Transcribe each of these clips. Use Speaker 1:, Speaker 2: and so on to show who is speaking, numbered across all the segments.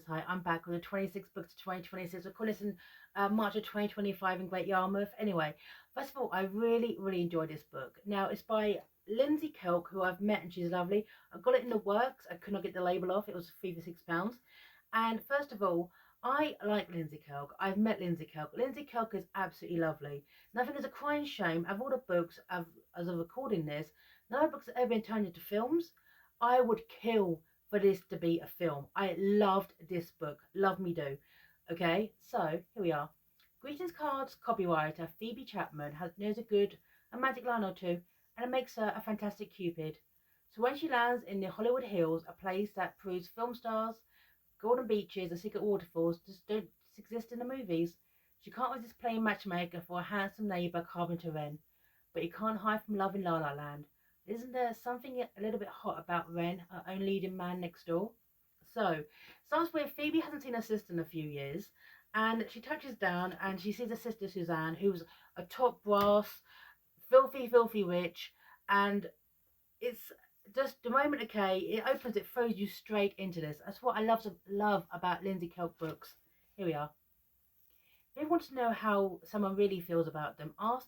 Speaker 1: Hi, I'm back with the 26 books of 2026. We're calling this in March of 2025 in Great Yarmouth. Anyway, first of all, I really enjoyed this book. Now, it's by Lindsey Kelk, who I've met, and she's lovely. I got it in the works. I could not get the label off. It was £3 for £6. And first of all, I like Lindsey Kelk. I've met Lindsey Kelk. Lindsey Kelk is absolutely lovely. Nothing is a crying shame. Of all the books, as of recording this, none of the books have ever been turned into films. I would kill for this to be a film. I loved this book. Love me do. Okay, so here we are. Greetings cards copywriter Phoebe Chapman knows a magic line or two, and it makes her a fantastic Cupid. So when she lands in the Hollywood Hills, a place that proves film stars, golden beaches, and secret waterfalls just don't exist in the movies, she can't resist playing matchmaker for a handsome neighbour, Carpenter Wren. But you can't hide from love in La La Land. Isn't there something a little bit hot about Wren, her own leading man next door? So, starts with Phoebe hasn't seen her sister in a few years, and she touches down and she sees her sister Suzanne, who's a top brass, filthy rich, and it's just the moment, okay, it opens, it throws you straight into this. That's what I love about Lindsey Kelk books. Here we are. If you want to know how someone really feels about them, ask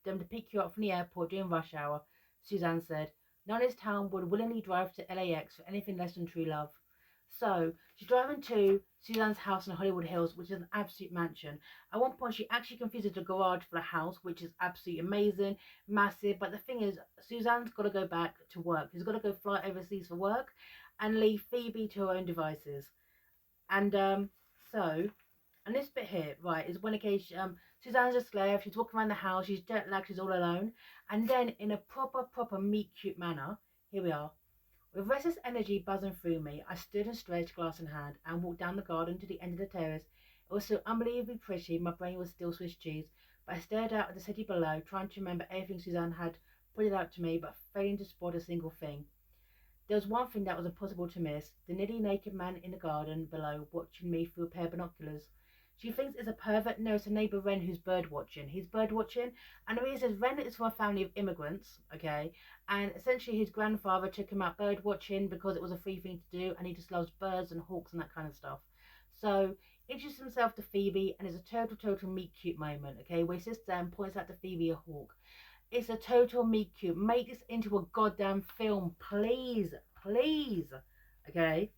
Speaker 1: them to pick you up from the airport during rush hour, Suzanne said. No one in this town would willingly drive to LAX for anything less than true love. So she's driving to Suzanne's house in Hollywood Hills, which is an absolute mansion. At one point, she actually confuses the garage for the house, which is absolutely amazing, massive. But the thing is, Suzanne's got to go back to work. She's got to go fly overseas for work and leave Phoebe to her own devices. And so, and this bit here, right, is when occasion Suzanne's a slave. She's walking around the house. She's jet lagged. She's all alone. And then, in a proper meet cute manner, here we are. With restless energy buzzing through me, I stood and stretched, glass in hand, and walked down the garden to the end of the terrace. It was so unbelievably pretty, my brain was still Swiss cheese, but I stared out at the city below, trying to remember everything Suzanne had pointed out to me, but failing to spot a single thing. There was one thing that was impossible to miss, the nearly naked man in the garden below, watching me through a pair of binoculars. She thinks it's a pervert. No, it's a neighbour Wren who's bird watching. He's bird watching, and the reason is Wren is from a family of immigrants, okay? And essentially his grandfather took him out bird watching because it was a free thing to do, and he just loves birds and hawks and that kind of stuff. So introduces himself to Phoebe, and it's a total meet cute moment, okay? Where he sits there and points out to Phoebe a hawk. It's a total meet cute. Make this into a goddamn film, please, okay?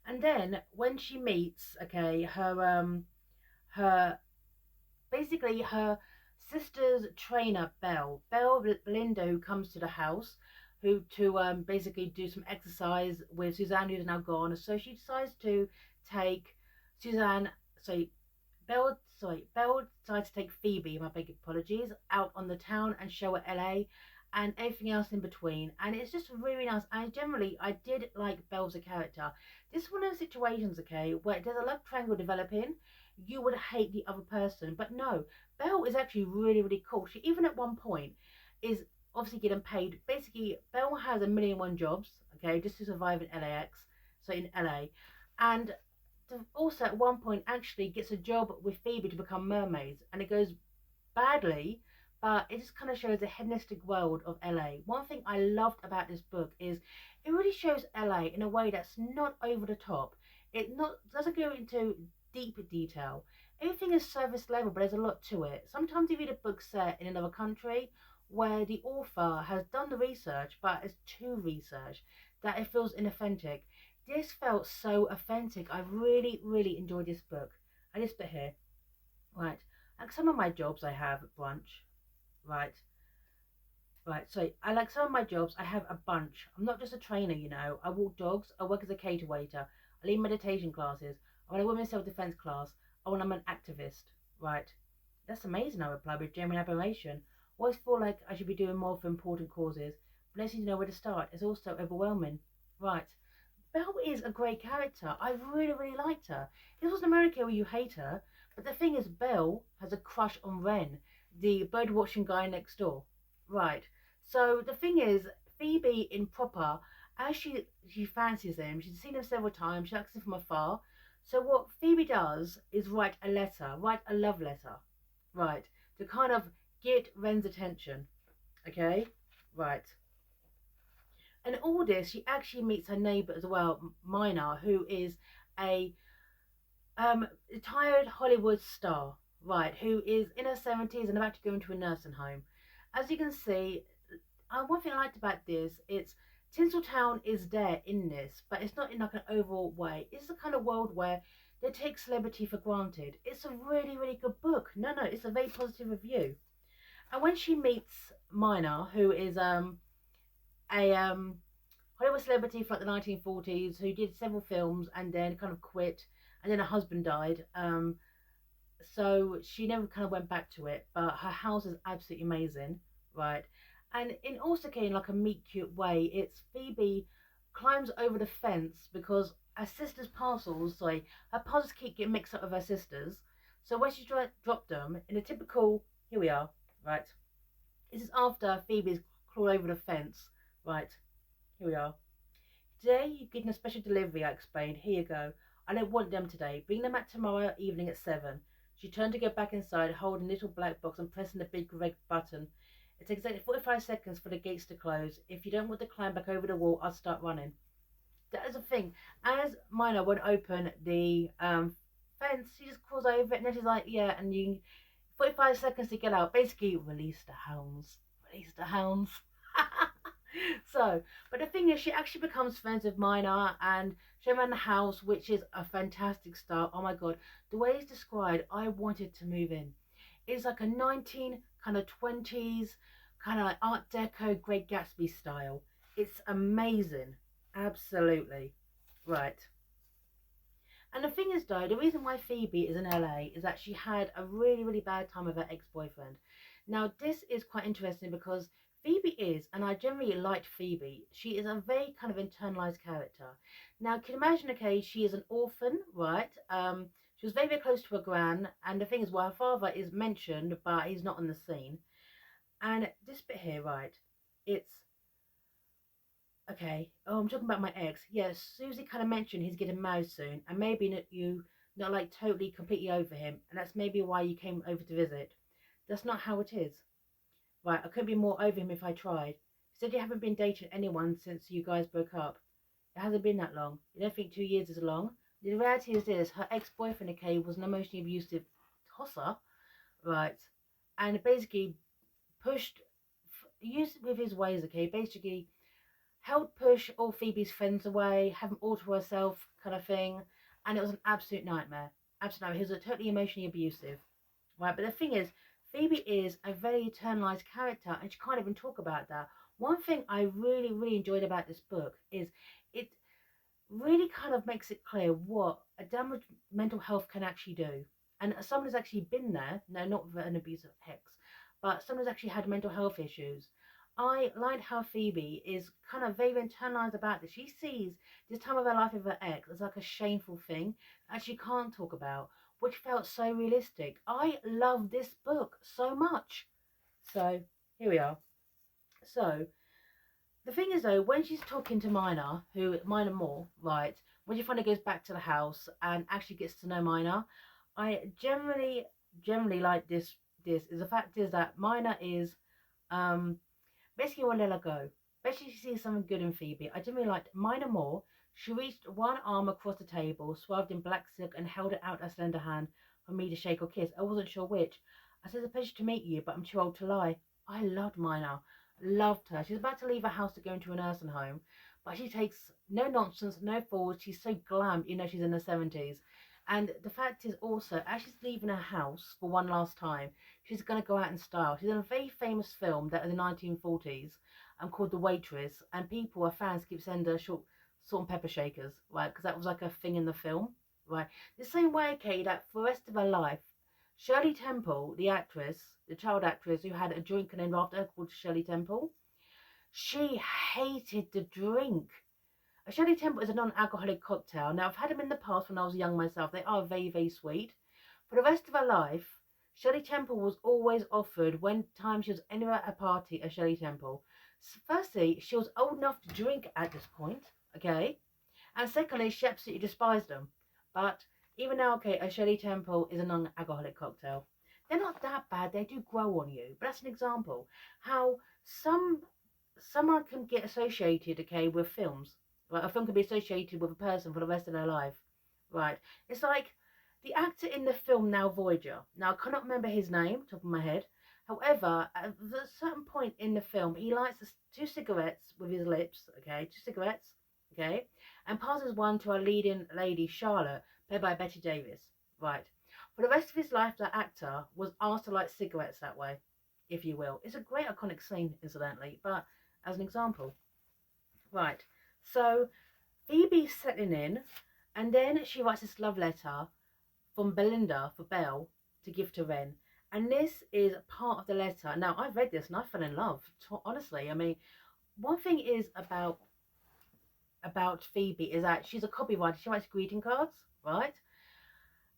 Speaker 1: And then when she meets, okay, her basically her sister's trainer, Belle Belinda, who comes to the house, who to basically do some exercise with Suzanne, who's now gone. So she decides to take Suzanne. Belle decides to take Phoebe, my big apologies, out on the town and show her LA and everything else in between. And it's just really nice. And generally, I did like Belle as a character. This is one of those situations, okay, where there's a love triangle developing. You would hate the other person. But no, Belle is actually really cool. She, even at one point, is obviously getting paid. Basically, Belle has a million and one jobs, okay, just to survive in LAX, so in LA. And also at one point actually gets a job with Phoebe to become mermaids, and it goes badly, but it just kind of shows the hedonistic world of LA. One thing I loved about this book is it really shows LA in a way that's not over the top. It not doesn't go into deep detail. Everything is surface level, but there's a lot to it. Sometimes you read a book set in another country where the author has done the research, but it's too research that it feels inauthentic. This felt so authentic. I really enjoyed this book. And this bit here, right? Like some of my jobs I have at brunch, right? Right, so I like some of my jobs, I have a bunch. I'm not just a trainer, you know. I walk dogs, I work as a cater waiter, I lead meditation classes, I run a women's self-defense class, I'm an activist, right? That's amazing, I replied with genuine admiration. I always feel like I should be doing more for important causes, but letting you know where to start is also overwhelming. Right. Belle is a great character. I really liked her. This was America where you hate her, but the thing is, Belle has a crush on Wren, the bird watching guy next door. Right. So the thing is, Phoebe in proper, as she fancies him, she's seen him several times, she likes him from afar. So what Phoebe does is write a love letter, right, to kind of get Wren's attention. Okay, right. And all this, she actually meets her neighbour as well, Minor, who is a retired Hollywood star, right, who is in her 70s and about to go into a nursing home. As you can see, one thing I liked about this, it's Tinseltown is there in this, but it's not in like an overall way. It's the kind of world where they take celebrity for granted. It's a really, really good book. No, it's a very positive review. And when she meets Minor, who is a Hollywood celebrity from like the 1940s, who did several films and then kind of quit, and then her husband died. So she never kind of went back to it, but her house is absolutely amazing, right? And in also in like a meet cute way, it's Phoebe climbs over the fence because her sister's parcels, sorry, her parcels keep getting mixed up with her sister's. So when she dropped them in a typical, here we are, right? This is after Phoebe's crawled over the fence, right? Here we are. Today you're getting a special delivery, I explained. Here you go. I don't want them today. Bring them back tomorrow evening at 7. She turned to go back inside, holding a little black box and pressing the big red button. It takes exactly 45 seconds for the gates to close. If you don't want to climb back over the wall, I'll start running. That is the thing. As Minor won't open the fence, she just crawls over it, and then she's like, yeah, and you 45 seconds to get out. Basically, release the hounds. Release the hounds. So, but the thing is, she actually becomes friends with Minor and show around the house, which is a fantastic start. Oh my god, the way it's described, I wanted to move in. It's like a 1920s kind of like Art Deco, Great Gatsby style. It's amazing, absolutely, right. And the thing is, though, the reason why Phoebe is in LA is that she had a really, really bad time with her ex-boyfriend. Now, this is quite interesting because Phoebe is, and I generally liked Phoebe, she is a very kind of internalized character. Now, can you imagine, okay, she is an orphan, right? She was very, very close to her gran, and the thing is, well, her father is mentioned, but he's not on the scene. And this bit here, right, it's, okay, oh, I'm talking about my ex. Yes, Susie kind of mentioned he's getting married soon, and maybe not like totally, completely over him, and that's maybe why you came over to visit. That's not how it is. Right, I couldn't be more over him if I tried. He said you haven't been dating anyone since you guys broke up. It hasn't been that long. You don't think 2 years is long? The reality is this, her ex-boyfriend, okay, was an emotionally abusive tosser, right, and basically pushed, used with his ways, okay, basically held push all Phoebe's friends away, have them all to herself kind of thing, and it was an absolute nightmare. Absolute nightmare. He was totally emotionally abusive, right, but the thing is, Phoebe is a very internalized character, and she can't even talk about that. One thing I really, really enjoyed about this book is it really kind of makes it clear what a damaged mental health can actually do. And someone who's actually been there, no, not with an abusive ex, but someone who's actually had mental health issues. I like how Phoebe is kind of very internalized about this. She sees this time of her life with her ex as like a shameful thing that she can't talk about, which felt so realistic. I love this book so much. So here we are. So the thing is, though, when she's talking to Minor Moore, right, when she finally goes back to the house and actually gets to know Minor, I generally like this. Is the fact is that Minor is basically want to let her go. Basically, she sees something good in Phoebe. I generally liked Minor Moore. She reached one arm across the table, swathed in black silk, and held it out her slender hand for me to shake or kiss. I wasn't sure which. I said, it's a pleasure to meet you, but I'm too old to lie. I loved Minor. Loved her. She's about to leave her house to go into a nursing home, but she takes no nonsense, no forward. She's so glam, she's in her 70s. And the fact is also, as she's leaving her house for one last time, she's going to go out in style. She's in a very famous film that in the 1940s called The Waitress, and people, her fans, keep sending her salt and pepper shakers, right? Because that was like a thing in the film, right? The same way, okay, that for the rest of her life, Shirley Temple, the actress, the child actress who had a drink named after her called Shirley Temple, she hated the drink. A Shirley Temple is a non-alcoholic cocktail. Now, I've had them in the past when I was young myself. They are very, very sweet. For the rest of her life, Shirley Temple was always offered when time she was anywhere at a party, a Shirley Temple. Firstly, she was old enough to drink at this point, okay? And secondly, she absolutely despised them. But even now, okay, a Shirley Temple is a non-alcoholic cocktail. They're not that bad. They do grow on you. But that's an example. How someone can get associated, okay, with films. Like a film can be associated with a person for the rest of their life, right? It's like the actor in the film Now Voyager. Now, I cannot remember his name, top of my head. However, at a certain point in the film, he lights two cigarettes with his lips, okay, two cigarettes, okay, and passes one to our leading lady, Charlotte, played by Betty Davis, right? For the rest of his life, that actor was asked to light cigarettes that way, if you will. It's a great iconic scene, incidentally, but as an example, right? So Phoebe's settling in, and then she writes this love letter from Belinda for Belle to give to Ren. And this is part of the letter. Now, I've read this and I fell in love. Honestly, I mean, one thing is about Phoebe is that she's a copywriter. She writes greeting cards, right?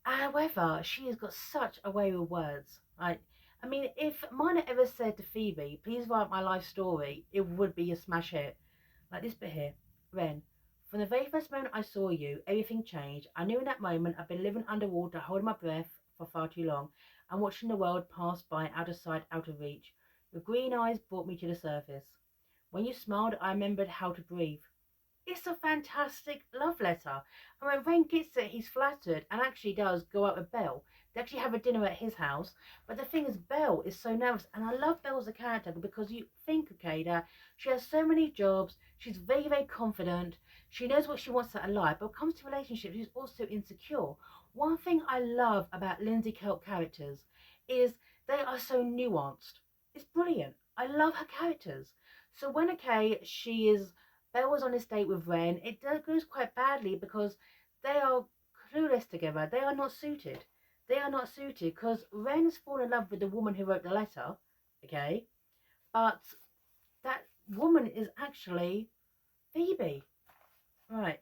Speaker 1: However, she has got such a way with words, right? I mean, if mine had ever said to Phoebe, please write my life story, it would be a smash hit. Like this bit here. Ren, from the very first moment I saw you, everything changed. I knew in that moment I'd been living underwater, holding my breath for far too long, and watching the world pass by, out of sight, out of reach. Your green eyes brought me to the surface. When you smiled, I remembered how to breathe. It's a fantastic love letter. And when Ren gets it, he's flattered and actually does go out with Belle. They actually have a dinner at his house. But the thing is, Belle is so nervous. And I love Belle as a character because you think, okay, that she has so many jobs. She's very, very confident. She knows what she wants out of life. But when it comes to relationships, she's also insecure. One thing I love about Lindsey Kelk characters is they are so nuanced. It's brilliant. I love her characters. So when, okay, Belle was on this date with Ren, it goes quite badly because they are clueless together. They are not suited. They are not suited because Ren has fallen in love with the woman who wrote the letter, okay? But that woman is actually Phoebe, right?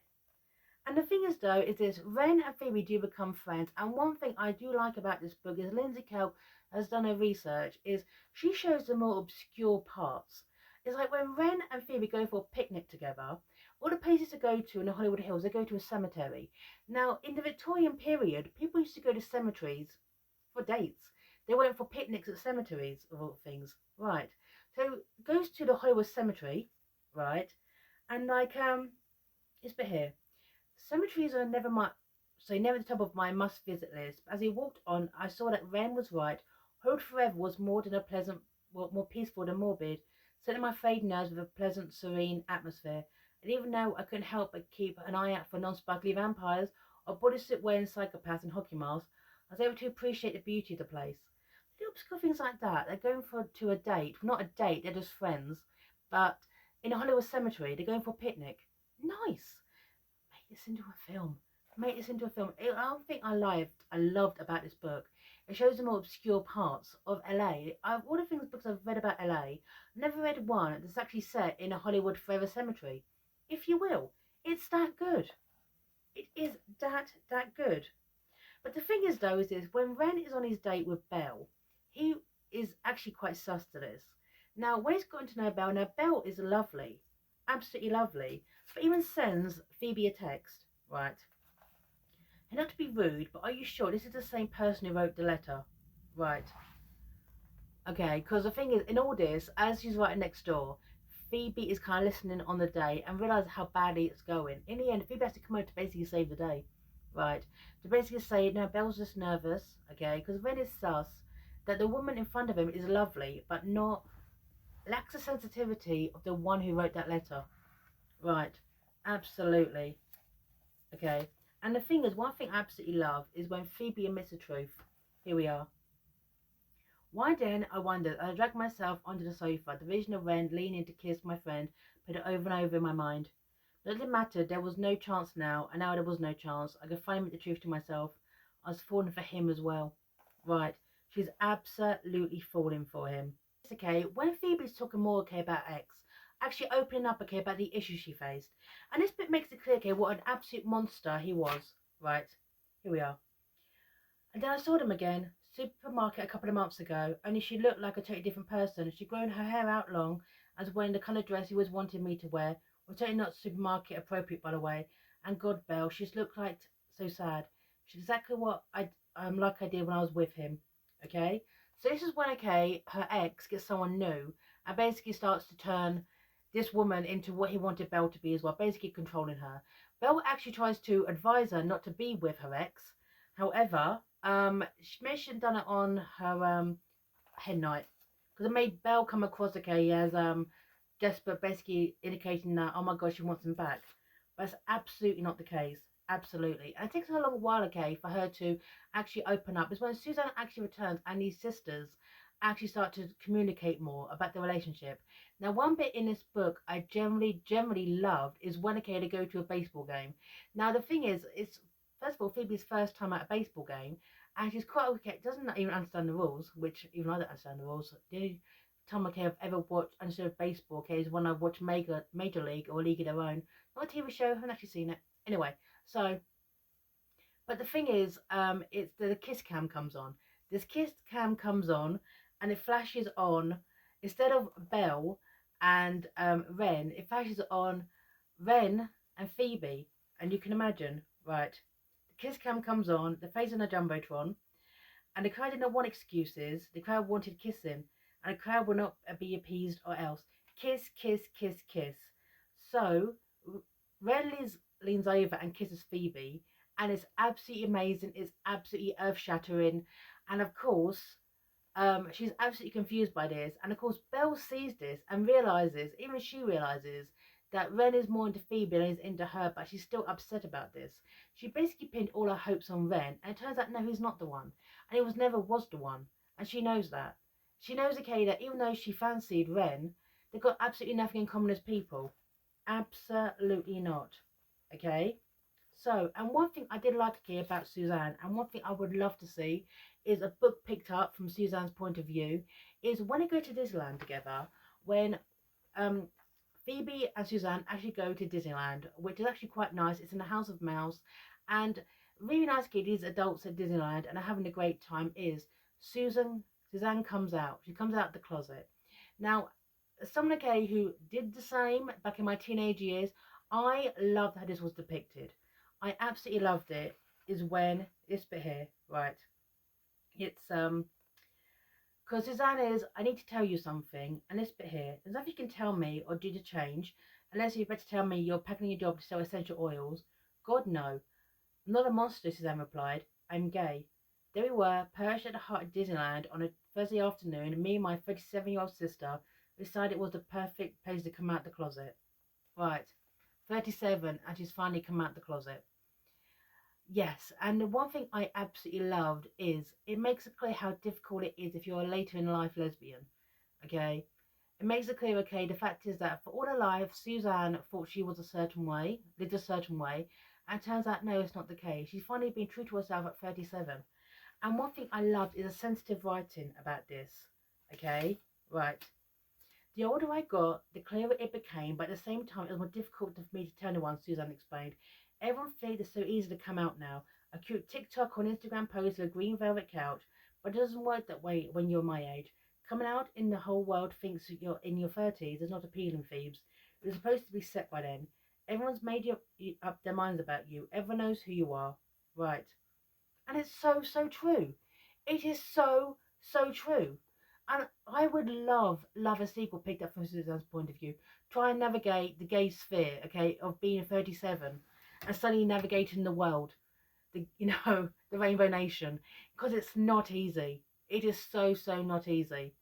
Speaker 1: And the thing is, though, is this, Ren and Phoebe do become friends. And one thing I do like about this book is Lindsey Kelk has done her research, is she shows the more obscure parts. It's like when Ren and Phoebe go for a picnic together, all the places to go to in the Hollywood Hills, they go to a cemetery. Now, in the Victorian period, people used to go to cemeteries for dates. They went for picnics at cemeteries, of all things, right? So, goes to the Hollywood Cemetery, right? And like, this bit here. Cemeteries are never the top of my must-visit list. As he walked on, I saw that Ren was right. Hold Forever was more peaceful than morbid, setting my frayed nerves with a pleasant, serene atmosphere. And even though I couldn't help but keep an eye out for non-sparkly vampires or bodysuit-wearing psychopaths and hockey masks, I was able to appreciate the beauty of the place. Little obscure things like that. They're going to a date. Not a date, they're just friends. But in a Hollywood cemetery, they're going for a picnic. Nice. Make this into a film. Make this into a film. One thing I loved about this book, it shows the more obscure parts of LA. All the books I've read about LA, never read one that's actually set in a Hollywood forever cemetery. If you will, it's that good. It is that good. But the thing is, though, is this: when Ren is on his date with Belle, he is actually quite sus to this. Now, when he's gotten to know Belle, now Belle is lovely, absolutely lovely, but even sends Phoebe a text, right? And not to be rude, but are you sure this is the same person who wrote the letter? Right. Okay, because the thing is, in all this, as she's writing next door, Phoebe is kind of listening on the day and realises how badly it's going. In the end, Phoebe has to come out to basically save the day. Right. To basically say, no, Belle's just nervous, okay, because Ren is sus that the woman in front of him is lovely, but lacks the sensitivity of the one who wrote that letter. Right. Absolutely. Okay. And the thing is, one thing I absolutely love is when Phoebe admits the truth. Here we are. Why then, I wondered, I dragged myself onto the sofa. The vision of Ren leaning to kiss my friend played it over and over in my mind. But it didn't matter, there was no chance now, and now there was no chance. I could finally admit the truth to myself. I was falling for him as well. Right, she's absolutely falling for him. It's okay, when Phoebe's talking more, okay, about X, actually opening up, okay, about the issues she faced. And this bit makes it clear, okay, what an absolute monster he was. Right, here we are. And then I saw them again, supermarket a couple of months ago, only she looked like a totally different person. She'd grown her hair out long, and was wearing the kind of dress he always wanted me to wear. Well, totally not supermarket appropriate, by the way. And God, Belle, she's looked like so sad. She's exactly what I did when I was with him. Okay, so this is when, okay, her ex gets someone new and basically starts to turn this woman into what he wanted Belle to be as well, basically controlling her. Belle actually tries to advise her not to be with her ex. However, she may have done it on her hen night, because it made Belle come across, okay, as desperate, basically indicating that, oh my god, she wants him back. But that's absolutely not the case. Absolutely. And it takes her a long while, okay, for her to actually open up. It's when Suzanne actually returns and these sisters actually start to communicate more about the relationship. Now, one bit in this book I generally loved is when, okay, they go to a baseball game. Now, the thing is, it's first of all Phoebe's first time at a baseball game, and she's quite okay, doesn't even understand the rules, which even I don't understand the rules. The only time, okay, I've ever watched understood baseball, okay, is when I watched Major League or League of Their Own. Not a TV show, I haven't actually seen it. Anyway, so, but the thing is, it's the kiss cam comes on. This kiss cam comes on, and it flashes on, instead of Belle and Ren, it flashes on Ren and Phoebe. And you can imagine, right, the kiss cam comes on, the face on a Jumbotron, and the crowd didn't want excuses. The crowd wanted kissing, and the crowd will not be appeased or else. Kiss, kiss, kiss, kiss. So Ren leans over and kisses Phoebe, and it's absolutely amazing. It's absolutely earth-shattering, and of course, she's absolutely confused by this. And of course, Belle sees this and realizes, even she realizes, that Ren is more into Phoebe than is into her, but she's still upset about this. She basically pinned all her hopes on Ren, and it turns out no, he's not the one, and he never was the one, and she knows that. She knows, okay, that even though she fancied Ren, they've got absolutely nothing in common as people. Absolutely not. Okay? So, and one thing I did like, okay, about Suzanne, and one thing I would love to see is a book picked up from Suzanne's point of view, is when they go to Disneyland together, when Phoebe and Suzanne actually go to Disneyland, which is actually quite nice. It's in the House of Mouse, and really nice, these adults at Disneyland and are having a great time. Is Suzanne comes out. She comes out of the closet. Now, as someone, okay, who did the same back in my teenage years, I loved how this was depicted. I absolutely loved it. Is when this bit here, right? It's because Suzanne is, I need to tell you something, and this bit here, there's nothing you can tell me or do to change, unless you better tell me you're packing your job to sell essential oils. God, no. I'm not a monster, Suzanne replied. I'm gay. There we were, perched at the heart of Disneyland on a Thursday afternoon, and me and my 37-year-old sister decided it was the perfect place to come out the closet. Right, 37, and she's finally come out the closet. Yes, and the one thing I absolutely loved is it makes it clear how difficult it is if you're a later in life lesbian. Okay, it makes it clear. Okay, the fact is that for all her life, Suzanne thought she was a certain way, lived a certain way, and it turns out no, it's not the case. She's finally been true to herself at 37. And one thing I loved is a sensitive writing about this. Okay, right. The older I got, the clearer it became, but at the same time, it was more difficult for me to tell anyone, Suzanne explained. Everyone thinks it's so easy to come out now. A cute TikTok or Instagram post with a green velvet couch, but it doesn't work that way when you're my age. Coming out in the whole world thinks you're in your 30s is not appealing, Phoebes. You're supposed to be set by then. Everyone's made up their minds about you. Everyone knows who you are. Right. And it's so true. It is so true. And I would love a sequel picked up from Suzanne's point of view. Try and navigate the gay sphere, okay, of being 37 and suddenly navigating the world, the Rainbow Nation, because it's not easy. It is so not easy.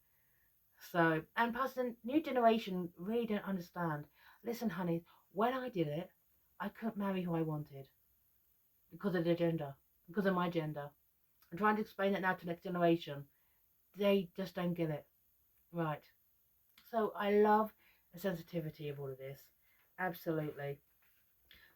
Speaker 1: So, and plus the new generation really don't understand. Listen, honey, when I did it, I couldn't marry who I wanted because of their gender, because of my gender. I'm trying to explain that now to the next generation. They just don't get it. Right. So I love the sensitivity of all of this. Absolutely.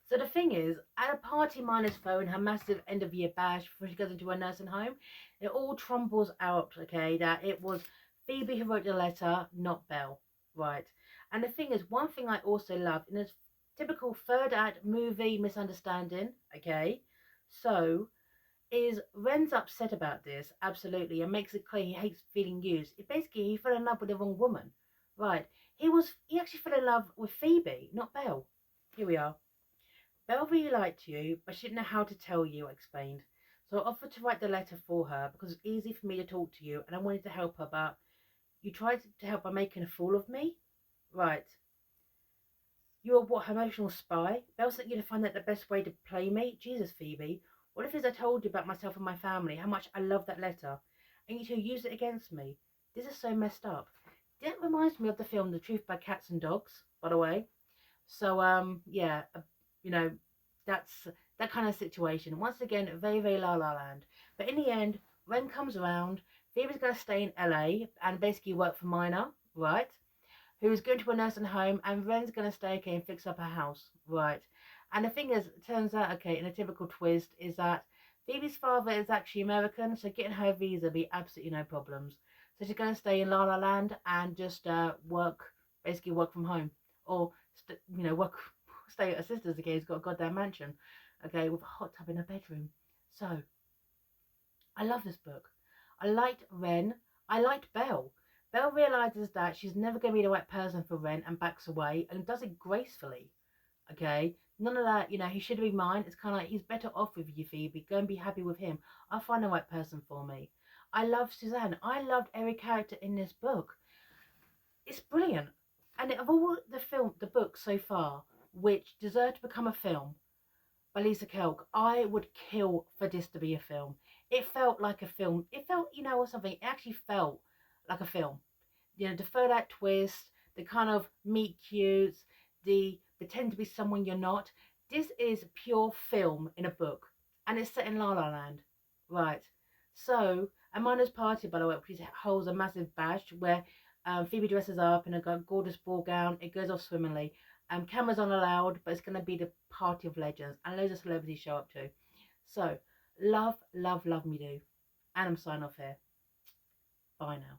Speaker 1: So the thing is, at a party, Mina's phone, her massive end of year bash before she goes into her nursing home, it all trumbles out, okay, that it was Phoebe who wrote the letter, not Belle. Right. And the thing is, one thing I also love, in this typical third act movie misunderstanding, okay, so is Ren's upset about this, absolutely, and makes it clear he hates feeling used. He fell in love with the wrong woman. Right. He actually fell in love with Phoebe, not Belle. Here we are. Belle really liked you, but she didn't know how to tell you, I explained. So I offered to write the letter for her because it's easy for me to talk to you and I wanted to help her, but you tried to help by making a fool of me? Right. You are what, emotional spy? Belle sent you to find out the best way to play me? Jesus, Phoebe. What if, as I told you about myself and my family, how much I love that letter, and you two use it against me? This is so messed up. That reminds me of the film The Truth by Cats and Dogs, by the way. So, yeah, you know, that's that kind of situation. Once again, very, very La La Land. But in the end, Ren comes around. Phoebe's going to stay in LA and basically work for Minor, right? Who's going to a nursing home, and Ren's going to stay, okay, and fix up her house, right? And the thing is, it turns out, okay, in a typical twist, is that Phoebe's father is actually American, so getting her visa be absolutely no problems. So she's going to stay in La La Land and just work, basically work from home, or work, stay at her sister's again. Who's got a goddamn mansion, okay, with a hot tub in her bedroom. So I love this book. I liked Ren. I liked Belle. Belle realizes that she's never going to be the right person for Ren and backs away and does it gracefully. Okay? None of that, he should be mine. It's kind of like, he's better off with you, Phoebe. Go and be happy with him. I'll find the right person for me. I love Suzanne. I loved every character in this book. It's brilliant. And of all the books so far, which deserve to become a film, by Lisa Kelk, I would kill for this to be a film. It felt like a film. It felt, or something. It actually felt like a film. The that twist, the kind of meet cutes, the pretend to be someone you're not. This is pure film in a book, and it's set in La La Land, right? So, a Miners Party, by the way, which holds a massive bash where Phoebe dresses up in a gorgeous ball gown. It goes off swimmingly. Cameras aren't allowed, but it's going to be the party of legends, and loads of celebrities show up too. So, love, love, love me do. And I'm signing off here. Bye now.